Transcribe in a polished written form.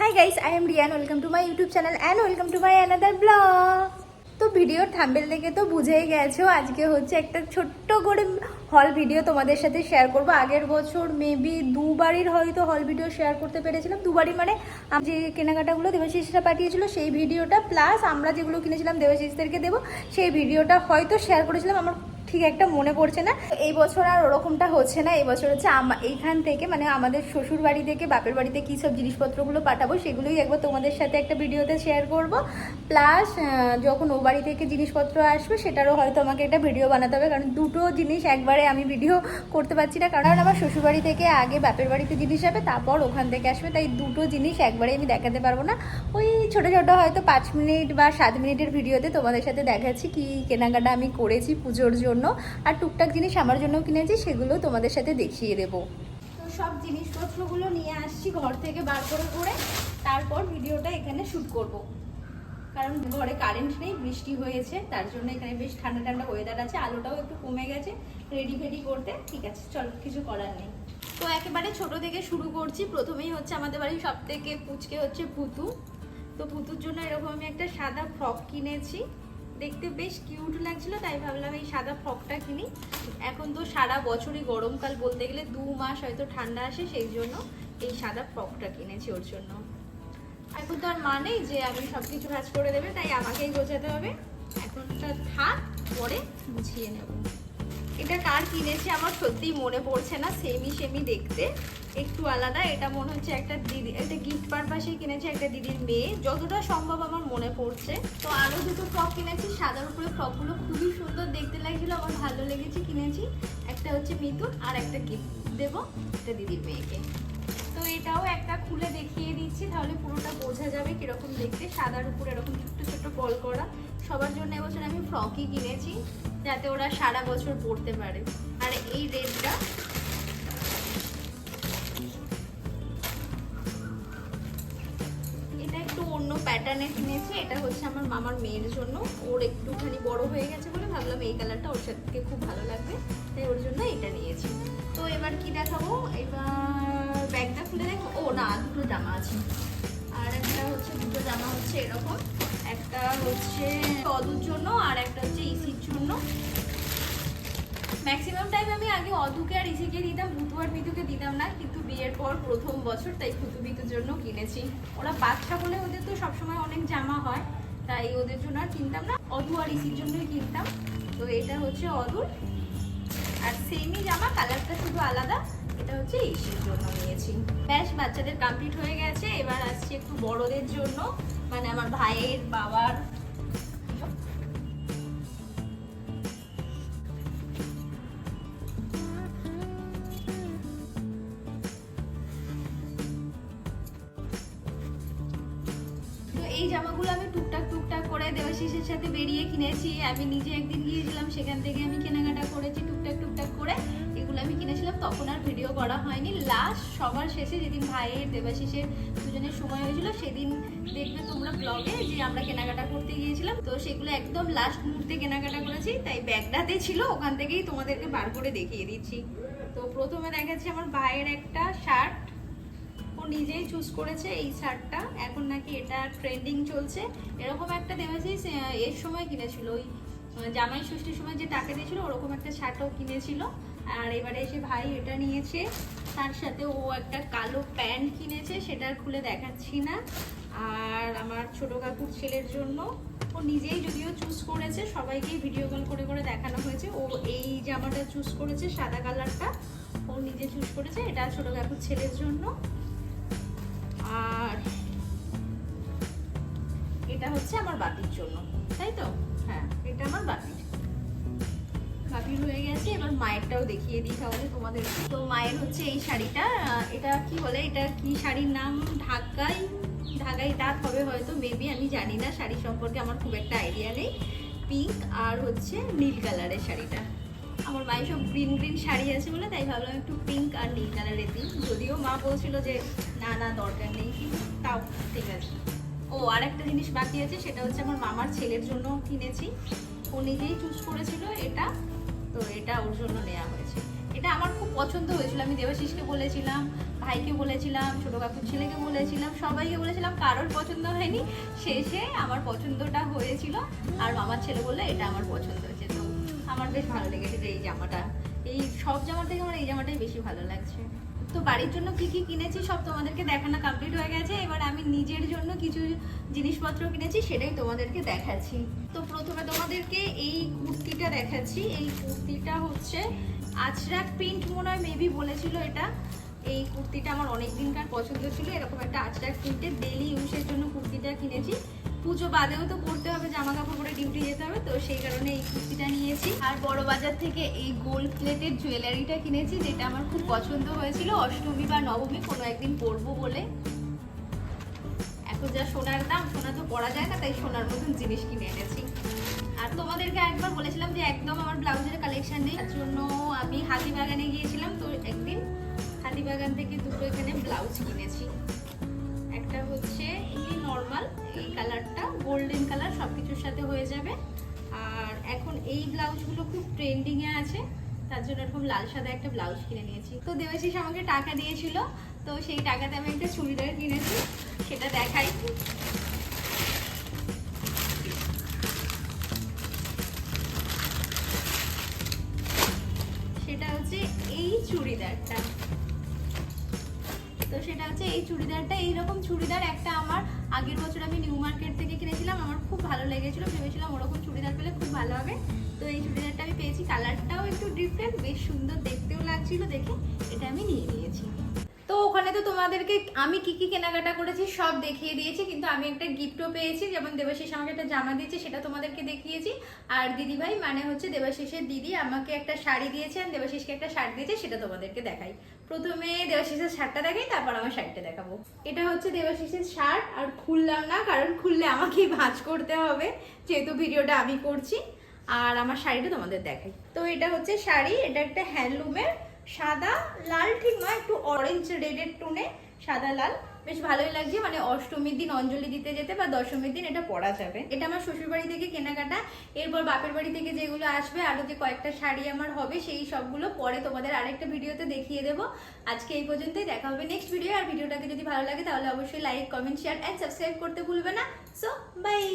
Hi guys, I am Rian. Welcome to my YouTube channel and welcome to my another vlog. তো ভিডিওর thumbnail দেখে তো বুঝেই গেছো আজকে হচ্ছে একটা ছোট্ট করে হল ভিডিও তোমাদের সাথে শেয়ার করব। আগের বছর মেবি দুবারই হয়তো হল ভিডিও শেয়ার করতে পেরেছিলাম। দুবারই মানে যে কেনাকাটাগুলো দেবাশিসরা পাঠিয়েছিল সেই ভিডিওটা প্লাস আমরা যেগুলো কিনেছিলাম দেবাশিসদেরকে দেবো সেই ভিডিওটা হয়তো শেয়ার করেছিলাম। আমার ঠিক একটা মনে পড়ছে না। এই বছর আর ওরকমটা হচ্ছে না। এই বছর হচ্ছে এইখান থেকে মানে আমাদের শ্বশুর বাড়ি থেকে বাপের বাড়িতে কী সব জিনিসপত্রগুলো পাঠাবো সেগুলোই একবার তোমাদের সাথে একটা ভিডিওতে শেয়ার করব। প্লাস যখন ও বাড়ি থেকে জিনিসপত্র আসবে সেটারও হয়তো আমাকে একটা ভিডিও বানাতে হবে, কারণ দুটো জিনিস একবারে আমি ভিডিও করতে পারছি না, কারণ আমার শ্বশুর বাড়ি থেকে আগে বাপের বাড়িতে জিনিস যাবে তারপর ওখান থেকে আসবে, তাই দুটো জিনিস একবারে আমি দেখাতে পারবো না। ওই ছোটো ছোটো হয়তো 5 মিনিট বা 7 মিনিটের ভিডিওতে তোমাদের সাথে দেখাচ্ছি কি কেনাকাটা আমি করেছি পুজোর জন্য, আর টুকটাক জিনিস আমার জন্য কিনেছি সেগুলো তোমাদের সাথে দেখিয়ে দেবো। তো সব জিনিসপত্রগুলো নিয়ে আসছি ঘর থেকে বার করে তারপর ভিডিওটা এখানে শ্যুট করব, কারণ ঘরে কারেন্ট নেই, বৃষ্টি হয়েছে তার জন্য এখানে বেশ ঠান্ডা ঠান্ডা ওয়েদার আছে, আলোটাও একটু কমে গেছে রেডি করতে। ঠিক আছে চল, কিছু করার নেই। তো একেবারে ছোট থেকে শুরু করছি। প্রথমেই হচ্ছে আমাদের বাড়ির সব থেকে পুচকে হচ্ছে পুতু। তো পুতুর জন্য এরকম আমি একটা সাদা ফ্রক কিনেছি, দেখতে বেশ কিউট লাগছিল তাই ভাবলাম এই সাদা ফ্রকটা কিনি। এখন তো সারা বছরই গরমকাল, বলতে গেলে 2 মাস হয়তো ঠান্ডা আসে, সেই জন্য এই সাদা ফ্রকটা কিনেছি ওর জন্য। এখন তো আর মানেই যে আমি সব কিছু কাজ করে দেবে, তাই আমাকেই গোছাতে হবে। এখনটা থাক, পরে গুছিয়ে নেব। এটা কার কিনেছি আমার সত্যিই মনে পড়ছে না, সেমি দেখতে একটু আলাদা। এটা মনে হচ্ছে একটা দিদি, একটা গিফট পারপাসে কিনেছি একটা দিদির মেয়ে, যতটা সম্ভব আমার মনে পড়ছে। তো আরও দুটো ফ্রক কিনেছি, সাদার উপরে ফ্রকগুলো খুবই সুন্দর দেখতে লাগছিল, আমার ভালো লেগেছে কিনেছি। একটা হচ্ছে মিতুন আর একটা গিফট দেবো একটা দিদির মেয়েকে। তো এটাও একটা খুলে দেখিয়ে দিচ্ছি, তাহলে পুরোটা বোঝা যাবে কিরকম দেখতে। সাদার উপরে এরকম ছোট্ট বল করা। সবার জন্য এবছর আমি ফ্রকই কিনেছি যাতে ওরা সারা বছর পরতে পারে। আর এই রেডটা এটা একটু অন্য প্যাটার্নে কিনেছি। এটা হচ্ছে আমার মামার মেয়ের জন্য, ওর একটুখানি বড় হয়ে গেছে বলে ভাবলাম এই কালারটা ওর সাথে খুব ভালো লাগবে, তাই ওর জন্য এটা নিয়েছি। তো এবার কি দেখাবো, এবার ব্যাগটা খুলে দেখো। ও না, দুটো জামা আছে। আর একটা হচ্ছে দুটো জামা হচ্ছে এরকম, একটা হচ্ছে অদুর জন্য আর একটা হচ্ছে ইসির জন্য। ম্যাক্সিমাম টাইম আমি আগে অদুকে আর ইসিকে দিতাম, ভুতু আর মিতুকে দিতাম না, কিন্তু বিয়ের পর প্রথম বছর তাই ভুতু মিতুর জন্য কিনেছি। ওরা বাচ্চা বলে ওদের তো সবসময় অনেক জামা হয়, তাই ওদের জন্য আর কিনতাম না, অদু আর ইসির জন্যই কিনতাম। তো এটা হচ্ছে অদুর, আর সেমি জামা, কালারটা শুধু আলাদা। এটা হচ্ছে ইসির জন্য নিয়েছি। ব্যাস বাচ্চাদের কমপ্লিট হয়ে গেছে, এবার আসছি একটু বড়দের জন্য, মানে আমার ভাইয়ের বাবার। এই জামাগুলো আমি টুকটাক করে দেবাশিসের সাথে বেরিয়ে কিনেছি। আমি নিজে একদিন গিয়েছিলাম, সেখান থেকে আমি কেনাকাটা করেছি টুকটাক করে। এগুলো আমি কিনেছিলাম, তখন আর ভিডিও করা হয়নি। লাস্ট সবার শেষে যেদিন ভাইয়ের দেবাশিসের দুজনের সময় হয়েছিল সেদিন দেখবে তোমরা ব্লগে যে আমরা কেনাকাটা করতে গিয়েছিলাম। তো সেগুলো একদম লাস্ট মুহূর্তে কেনাকাটা করেছি, তাই ব্যাগটাতে ছিল, ওখান থেকেই তোমাদেরকে বার করে দেখিয়ে দিচ্ছি। তো প্রথমে দেখাচ্ছি আমার ভাইয়ের একটা শার্ট, ও নিজেই চুজ করেছে এই শার্টটা। এখন নাকি এটা ট্রেন্ডিং চলছে। এরকম একটা দেবাশিস এর সময় কিনেছিল, ওই জামাই ষষ্ঠীর সময় যে টাকা দিয়েছিল ওরকম একটা শার্টও কিনেছিল। আর এবারে এসে ভাই এটা নিয়েছে, তার সাথে ও একটা কালো প্যান্ট কিনেছে, সেটা খুলে দেখাচ্ছি না। আর আমার ছোট কাকুর ছেলের জন্য ও নিজেই যদিও চুজ করেছে, সবাইকেই ভিডিও কল করে দেখানো হয়েছে, ও এই জামাটা চুজ করেছে, সাদা কালারটা ও নিজে চুজ করেছে। এটা ছোট কাকুর ছেলের জন্য। আর এটা হচ্ছে আমার বাপির জন্য, তাই তো? হ্যাঁ, এটা আমার বাপির হয়ে গেছে। এবার মায়েরটাও দেখিয়ে দিই তাহলে তোমাদের। তো মায়ের হচ্ছে এই শাড়িটা, এটা কি বলে, এটা কি শাড়ির নাম, ঢাকাই ডাক হবে হয়তো, মেবি, আমি জানি না, শাড়ি সম্পর্কে আমার খুব একটা আইডিয়া নেই। পিঙ্ক আর হচ্ছে নীল কালারের শাড়িটা। আমার মায়ের সব গ্রিন শাড়ি আছে বলে তাই ভাবলাম একটু পিঙ্ক আর নীল কালারের দিই, যদিও মা বলছিল যে না দরকার নেই, কিন্তু তাও ঠিক আছে। ও আর একটা জিনিস বাকি আছে, সেটা হচ্ছে আমার মামার ছেলের জন্য কিনেছি, ও নিজেই চুজ করেছিল এটা, তো এটা ওর জন্য নেওয়া হয়েছে। এটা আমার খুব পছন্দ হয়েছিল। আমি দেবাশিসকে বলেছিলাম, ভাইকে বলেছিলাম, ছোট কাকুর ছেলেকে বলেছিলাম, সবাইকে বলেছিলাম, কারোর পছন্দ হয়নি। শেষে আমার পছন্দটা হয়েছিল আর মামার ছেলে বললে এটা আমার পছন্দ হয়েছে। তো আমার বেশ ভালো লেগেছে যে এই জামাটা, এই সব জামার থেকে আমার এই জামাটাই বেশি ভালো লাগছে। তো বাড়ির জন্য কি কি কিনেছি সব তোমাদেরকে দেখানো কমপ্লিট হয়ে গেছে। এবার আমি নিজের জন্য কিছু জিনিসপত্র কিনেছি, সেটাই তোমাদেরকে দেখাচ্ছি। তো প্রথমে তোমাদেরকে এই কুর্তিটা দেখাচ্ছি। এই কুর্তিটা হচ্ছে আজরাক প্রিন্ট, মনে হয় মেবি বলেছিল এটা। এই কুর্তিটা আমার অনেক দিনকার পছন্দ ছিল, এরকম একটা আজরাক প্রিন্টের ডেলি ইউজের জন্য কুর্তিটা কিনেছি। পুজো বাদেও তো পরতে হবে, জামা কাপড় পরে ডিউটি যেতে হবে, তো সেই কারণে এই কুর্তিটা নিয়েছি। আর বড় বাজার থেকে এই গোল্ড প্লেটের জুয়েলারিটা কিনেছি, যেটা আমার খুব পছন্দ হয়েছিল অষ্টমী বা নবমী কোনো একদিন পরবো বলে। এখন যা সোনার দাম, সোনা তো পরা যায় না, তাই সোনার মতন জিনিস কিনে এনেছি। আর তোমাদেরকে একবার বলেছিলাম যে একদম আমার ব্লাউজের কালেকশন নেই, তার জন্য আমি হাতিবাগানে গিয়েছিলাম। তো একদিন হাতিবাগান থেকে দুটো এখানে ব্লাউজ কিনেছি। একটা হচ্ছে এই নর্মাল, এই কালারটা গোল্ডেন কালার, সবকিছুর সাথে হয়ে যাবে। আর এখন এই ব্লাউজগুলো খুব ট্রেন্ডিং এ আছে, তার জন্য এরকম লাল সাদা একটা ব্লাউজ কিনে নিয়েছি। তো দেবাশিস আমাকে টাকা দিয়েছিল, তো সেই টাকাতে আমি একটা চুড়িদার কিনেছি, সেটা দেখাই। সেটা হচ্ছে এই চুড়িদারটা। তো সেটা হচ্ছে এই চুড়িদারটা, এইরকম চুড়িদার একটা আমার আগের বছর আমি নিউ মার্কেট থেকে কিনেছিলাম, আমার খুব ভালো লেগেছিল, ভেবেছিলাম ওরকম চুড়িদার পেলে খুব ভালো হবে। তো এই চুড়িদারটা আমি পেয়েছি, কালারটাও একটু ডিফারেন্ট, বেশ সুন্দর দেখতেও লাগছিল, দেখে এটা আমি নিয়ে নিয়েছি। তো ওখানে তো তোমাদেরকে আমি কি কি কেনাকাটা করেছি সব দেখিয়ে দিয়েছি, কিন্তু আমি একটা গিফটও পেয়েছি। যেমন দেবাশিস আমাকে একটা জামা দিয়েছে, সেটা তোমাদেরকে দেখিয়েছি। আর দিদিভাই মানে হচ্ছে দেবাশিসের দিদি আমাকে একটা শাড়ি দিয়েছে, আর দেবাশিসকে একটা শাড়ি দিয়েছে, সেটা তোমাদেরকে দেখাই। প্রথমে দেবাশিসের শার্টটা দেখাই, তারপর আমার শাড়িটা দেখাবো। এটা হচ্ছে দেবাশিসের শার্ট, আর খুললাম না কারণ খুললে আমাকেই ভাঁজ করতে হবে, যেহেতু ভিডিওটা আমি করছি। আর আমার শাড়িটা তোমাদের দেখাই। তো এটা হচ্ছে শাড়ি, এটা একটা হ্যান্ডলুমের, সাদা লাল ঠিক নয়, একটু অরেঞ্জ রেডের টোনে, সাদা লাল, বেশ ভালোই লাগছে। মানে অষ্টমীর দিন অঞ্জলি দিতে যেতে বা দশমীর দিন এটা পরা যাবে। এটা আমার শ্বশুর বাড়ি থেকে কেনাকাটা। এরপর বাপের বাড়ি থেকে যেগুলো আসবে, আরো যে কয়েকটা শাড়ি আমার হবে, সেই সবগুলো পরে তোমাদের আরেকটা ভিডিওতে দেখিয়ে দেবো। আজকে এই পর্যন্তই, দেখা হবে নেক্সট ভিডিও। আর ভিডিওটাকে যদি ভালো লাগে তাহলে অবশ্যই like, comment, share and subscribe করতে ভুলবে না। So by.